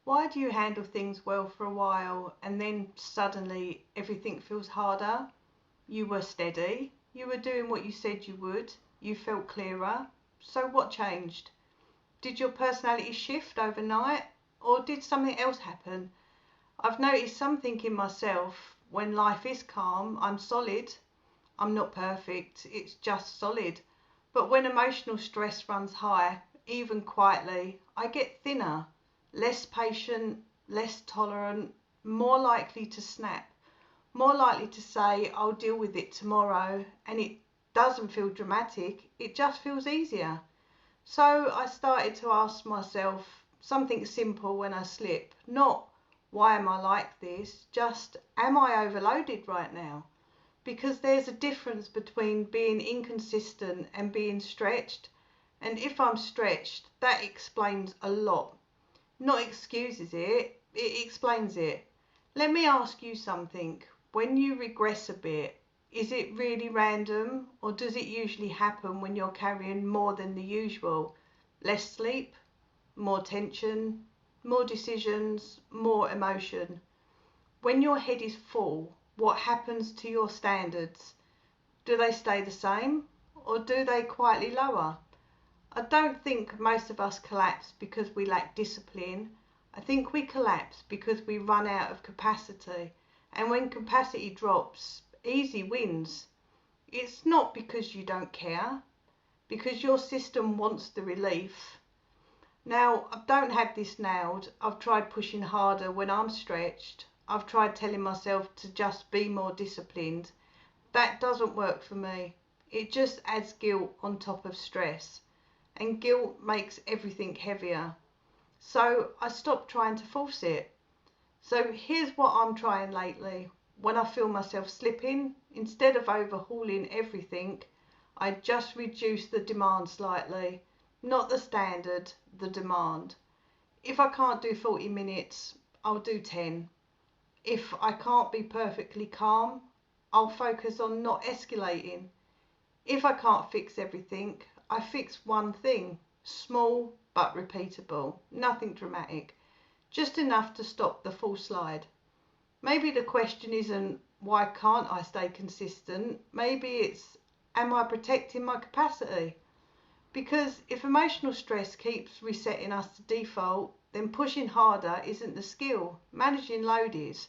Why do you handle things well for a while and then suddenly everything feels harder? You were steady, you were doing what you said you would, you felt clearer. So what changed? Did your personality shift overnight or did something else happen? I've noticed something in myself. When life is calm, I'm solid. I'm not perfect, it's just solid. But when emotional stress runs high, even quietly, I get thinner, less patient, less tolerant, more likely to snap, more likely to say I'll deal with it tomorrow, and it doesn't feel dramatic, it just feels easier. So I started to ask myself something simple when I slip, not why am I like this, just am I overloaded right now? Because there's a difference between being inconsistent and being stretched. And if I'm stretched, that explains a lot. Not excuses it, it explains it. Let me ask you something. When you regress a bit, is it really random or does it usually happen when you're carrying more than the usual? Less sleep, more tension, more decisions, more emotion. When your head is full, what happens to your standards? Do they stay the same or do they quietly lower? I don't think most of us collapse because we lack discipline. I think we collapse because we run out of capacity. And when capacity drops, easy wins. It's not because you don't care, because your system wants the relief. Now, I don't have this nailed. I've tried pushing harder when I'm stretched. I've tried telling myself to just be more disciplined. That doesn't work for me. It just adds guilt on top of stress, and guilt makes everything heavier. So I stopped trying to force it. So here's what I'm trying lately. When I feel myself slipping, instead of overhauling everything, I just reduce the demand slightly. Not the standard, the demand. If I can't do 40 minutes, I'll do 10. If I can't be perfectly calm, I'll focus on not escalating. If I can't fix everything, I fix one thing, small but repeatable, nothing dramatic, just enough to stop the full slide. Maybe the question isn't why can't I stay consistent? Maybe it's am I protecting my capacity? Because if emotional stress keeps resetting us to default, then pushing harder isn't the skill, managing load is.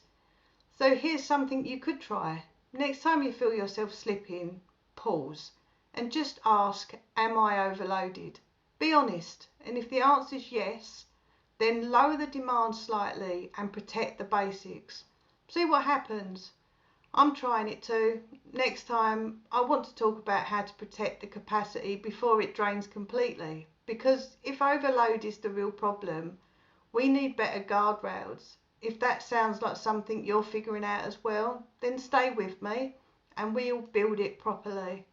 So here's something you could try. Next time you feel yourself slipping, pause and just ask, am I overloaded? Be honest, and if the answer is yes, then lower the demand slightly and protect the basics. See what happens. I'm trying it too. Next time, I want to talk about how to protect the capacity before it drains completely. Because if overload is the real problem, we need better guardrails. If that sounds like something you're figuring out as well, then stay with me and we'll build it properly.